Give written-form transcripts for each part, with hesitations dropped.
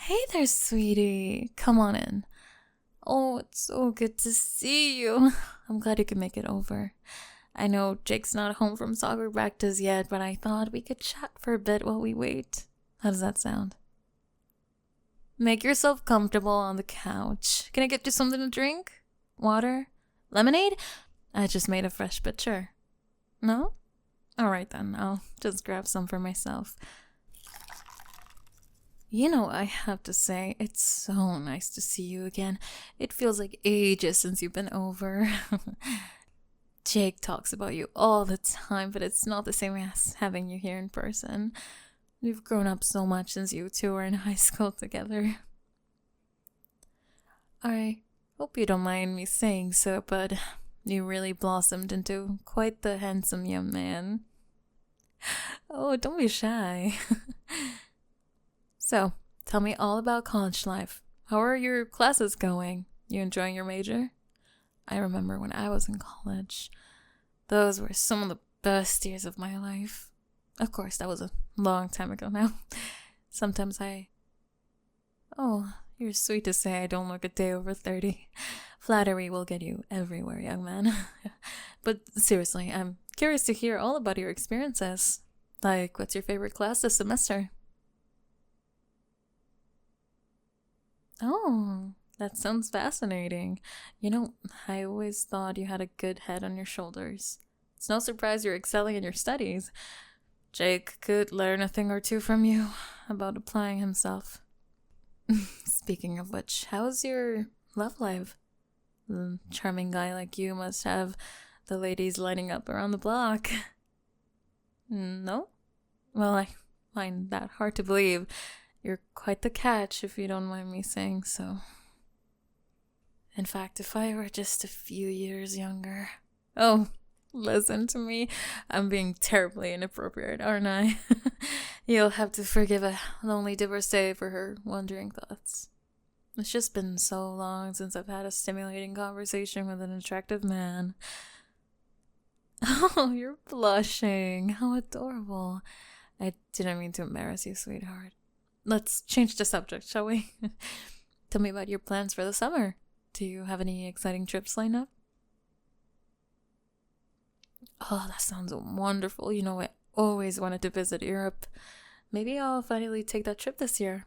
Hey there, sweetie. Come on in. Oh, it's so good to see you. I'm glad you can make it over. I know Jake's not home from soccer practice yet, but I thought we could chat for a bit while we wait. How does that sound? Make yourself comfortable on the couch. Can I get you something to drink? Water? Lemonade? I just made a fresh pitcher. No? Alright then, I'll just grab some for myself. I have to say, it's so nice to see you again. It feels like ages since you've been over. Jake talks about you all the time, but it's not the same as having you here in person. We've grown up so much since you two were in high school together. I hope you don't mind me saying so, but you really blossomed into quite the handsome young man. Oh, don't be shy. So, tell me all about college life. How are your classes going? You enjoying your major? I remember when I was in college. Those were some of the best years of my life. Of course, that was a long time ago now. Sometimes Oh, you're sweet to say I don't look a day over 30. Flattery will get you everywhere, young man. But seriously, I'm curious to hear all about your experiences. Like, what's your favorite class this semester? Oh, that sounds fascinating. I always thought you had a good head on your shoulders. It's no surprise you're excelling in your studies. Jake could learn a thing or two from you about applying himself. Speaking of which, how's your love life? A charming guy like you must have the ladies lining up around the block. No? Well, I find that hard to believe. You're quite the catch, if you don't mind me saying so. In fact, if I were just a few years younger... Oh, listen to me. I'm being terribly inappropriate, aren't I? You'll have to forgive a lonely divorcee for her wandering thoughts. It's just been so long since I've had a stimulating conversation with an attractive man. Oh, you're blushing. How adorable. I didn't mean to embarrass you, sweetheart. Let's change the subject, shall we? Tell me about your plans for the summer. Do you have any exciting trips lined up? Oh, that sounds wonderful. I always wanted to visit Europe. Maybe I'll finally take that trip this year.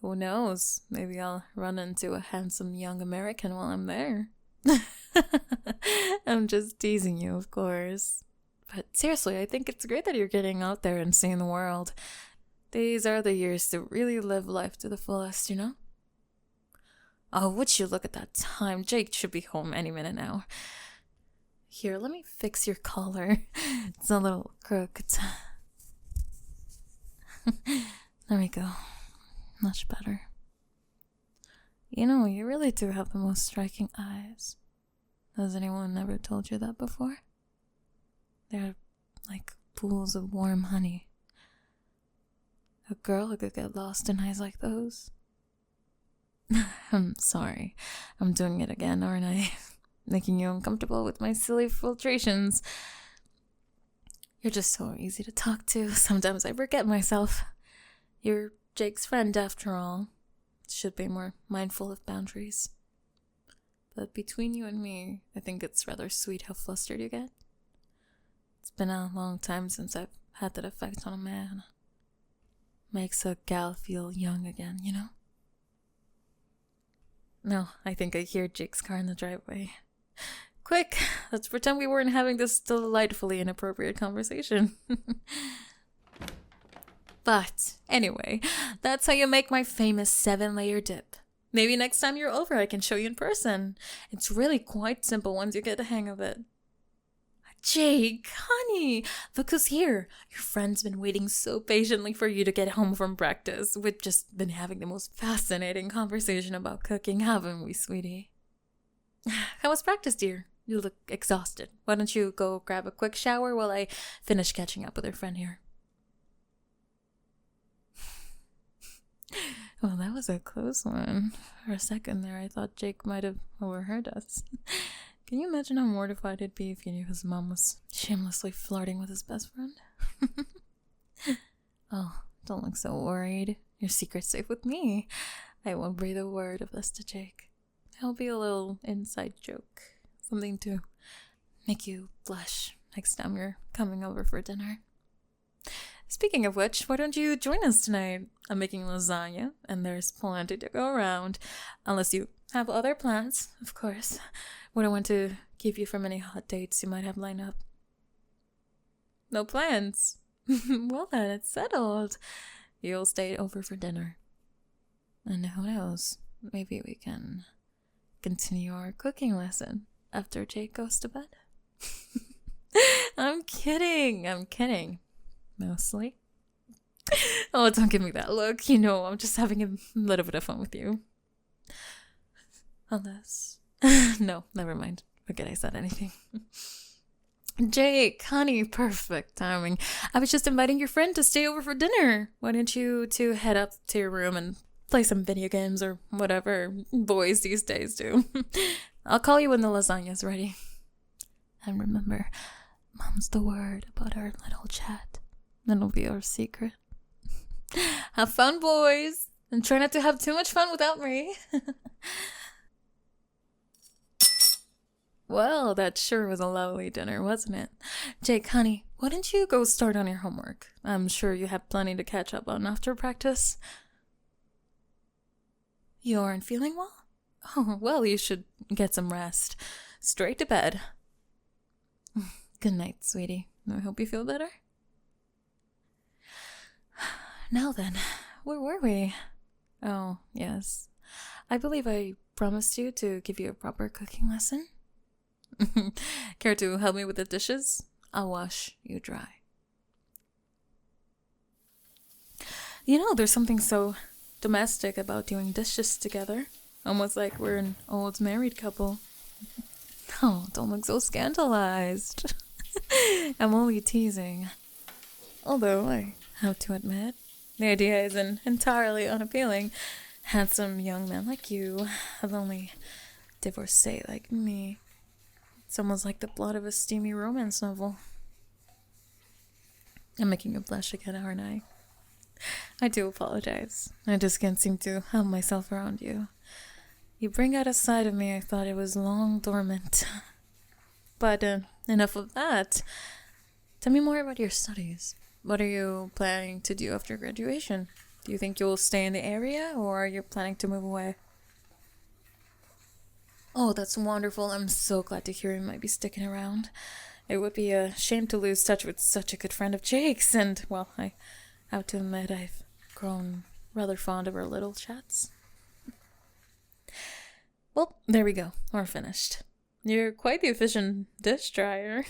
Who knows? Maybe I'll run into a handsome young American while I'm there. I'm just teasing you, of course. But seriously, I think it's great that you're getting out there and seeing the world. These are the years to really live life to the fullest, Oh, would you look at that time? Jake should be home any minute now. Here, let me fix your collar. It's a little crooked. There we go. Much better. You really do have the most striking eyes. Has anyone ever told you that before? They're like pools of warm honey. A girl could get lost in eyes like those. I'm sorry. I'm doing it again, aren't I? Making you uncomfortable with my silly filtrations. You're just so easy to talk to. Sometimes I forget myself. You're Jake's friend, after all. Should be more mindful of boundaries. But between you and me, I think it's rather sweet how flustered you get. It's been a long time since I've had that effect on a man. Makes a gal feel young again, No, I think I hear Jake's car in the driveway. Quick, let's pretend we weren't having this delightfully inappropriate conversation. But, anyway, that's how you make my famous 7-layer dip. Maybe next time you're over I can show you in person. It's really quite simple once you get the hang of it. Jake, honey, look who's here. Your friend's been waiting so patiently for you to get home from practice. We've just been having the most fascinating conversation about cooking, haven't we, sweetie? How was practice, dear? You look exhausted. Why don't you go grab a quick shower while I finish catching up with your friend here? Well, that was a close one. For a second there, I thought Jake might have overheard us. Can you imagine how mortified he'd be if he knew his mom was shamelessly flirting with his best friend? Oh, don't look so worried. Your secret's safe with me. I won't breathe a word of this to Jake. It'll be a little inside joke. Something to make you blush next time you're coming over for dinner. Speaking of which, why don't you join us tonight? I'm making lasagna, and there's plenty to go around. Unless you have other plans, of course. Wouldn't want to keep you from any hot dates you might have lined up. No plans? Well then, it's settled. You'll stay over for dinner. And who knows, maybe we can continue our cooking lesson after Jake goes to bed. I'm kidding. Mostly. Oh, don't give me that look. I'm just having a little bit of fun with you. Unless... No, never mind. Forget I said anything. Jake, honey, perfect timing. I was just inviting your friend to stay over for dinner. Why don't you two head up to your room and play some video games or whatever boys these days do. I'll call you when the lasagna's ready. And remember, Mom's the word about our little chat. That'll be our secret. Have fun, boys. And try not to have too much fun without me. Well, that sure was a lovely dinner, wasn't it? Jake, honey, why don't you go start on your homework? I'm sure you have plenty to catch up on after practice. You aren't feeling well? Oh, well, you should get some rest. Straight to bed. Good night, sweetie. I hope you feel better. Now then, where were we? Oh, yes. I believe I promised you to give you a proper cooking lesson. Care to help me with the dishes? I'll wash you dry. There's something so domestic about doing dishes together. Almost like we're an old married couple. Oh, don't look so scandalized. I'm only teasing. Although, I have to admit, the idea isn't entirely unappealing. Handsome young man like you, a lonely divorcee like me. It's almost like the plot of a steamy romance novel. I'm making you blush again, aren't I? I do apologize. I just can't seem to help myself around you. You bring out a side of me I thought it was long dormant. But enough of that. Tell me more about your studies. What are you planning to do after graduation? Do you think you'll stay in the area, or are you planning to move away? Oh, that's wonderful. I'm so glad to hear you might be sticking around. It would be a shame to lose touch with such a good friend of Jake's, and, well, I have to admit I've grown rather fond of our little chats. Well, there we go. We're finished. You're quite the efficient dish dryer.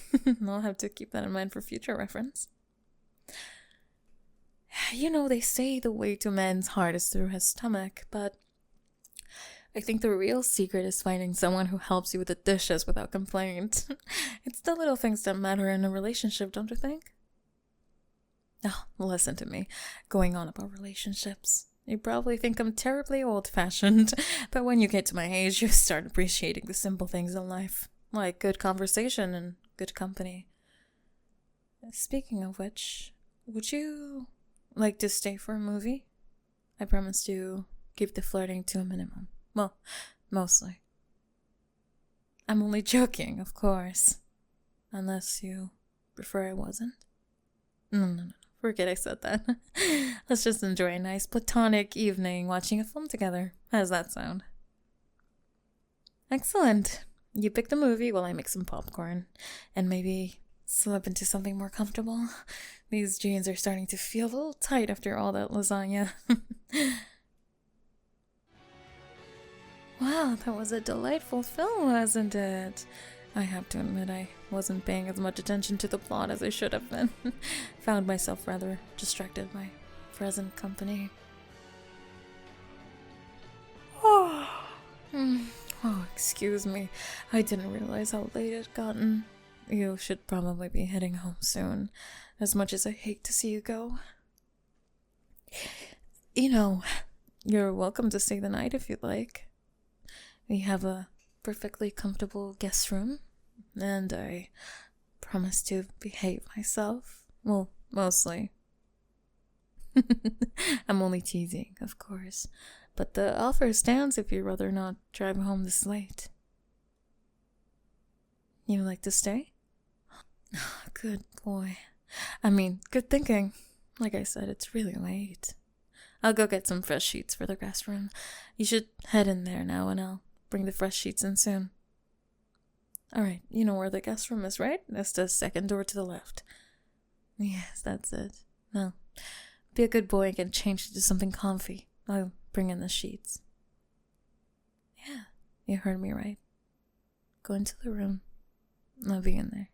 I'll have to keep that in mind for future reference. They say the way to man's heart is through his stomach, but I think the real secret is finding someone who helps you with the dishes without complaint. It's the little things that matter in a relationship, don't you think? Oh, listen to me, going on about relationships. You probably think I'm terribly old-fashioned, but when you get to my age, you start appreciating the simple things in life, like good conversation and good company. Speaking of which, would you like to stay for a movie? I promise to keep the flirting to a minimum. Well, mostly. I'm only joking, of course. Unless you prefer I wasn't. No. Forget I said that. Let's just enjoy a nice platonic evening watching a film together. How does that sound? Excellent. You pick the movie while I make some popcorn. And maybe slip into something more comfortable. These jeans are starting to feel a little tight after all that lasagna. Wow, that was a delightful film, wasn't it? I have to admit I wasn't paying as much attention to the plot as I should have been. Found myself rather distracted by present company. Oh, excuse me. I didn't realize how late it gotten. You should probably be heading home soon, as much as I hate to see you go. You're welcome to stay the night if you'd like. We have a perfectly comfortable guest room, and I promise to behave myself. Well, mostly. I'm only teasing, of course. But the offer stands if you'd rather not drive home this late. You like to stay? Good boy. I mean, good thinking. Like I said, it's really late. I'll go get some fresh sheets for the guest room. You should head in there now and I'll bring the fresh sheets in soon. Alright, you know where the guest room is, right? That's the second door to the left. Yes, that's it. Now, be a good boy and get changed into something comfy. I'll bring in the sheets. Yeah, you heard me right. Go into the room. I'll be in there.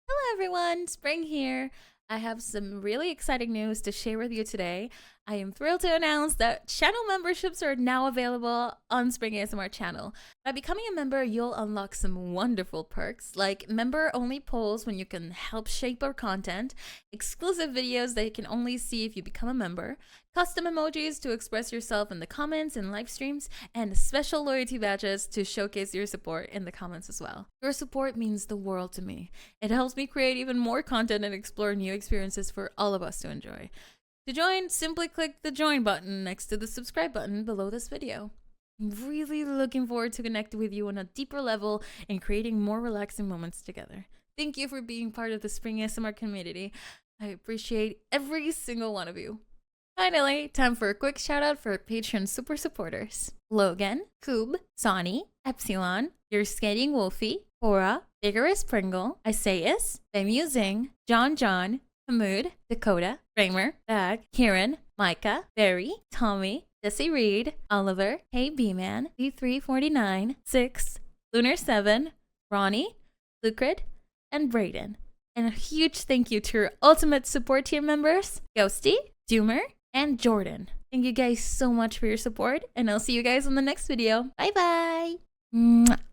Hello everyone, Spring here. I have some really exciting news to share with you today. I am thrilled to announce that channel memberships are now available on Spring ASMR channel. By becoming a member, you'll unlock some wonderful perks like member-only polls when you can help shape our content, exclusive videos that you can only see if you become a member, custom emojis to express yourself in the comments and live streams, and special loyalty badges to showcase your support in the comments as well. Your support means the world to me. It helps me create even more content and explore new experiences for all of us to enjoy. To join, simply click the join button next to the subscribe button below this video. I'm really looking forward to connecting with you on a deeper level and creating more relaxing moments together. Thank you for being part of the Spring ASMR community. I appreciate every single one of you. Finally, time for a quick shout out for Patreon super supporters. Logan, Koob, Sonny, Epsilon, Your Skating Wolfie, Cora, Vigorous Pringle, Isaias, Bemusing, John, Hamoud, Dakota, Kramer, Bag, Kieran, Micah, Barry, Tommy, Jesse Reed, Oliver, Hey B-Man, B349, 6, Lunar 7, Ronnie, Lucrid, and Brayden. And a huge thank you to your ultimate support tier members, Ghosty, Doomer, and Jordan. Thank you guys so much for your support, and I'll see you guys in the next video. Bye bye!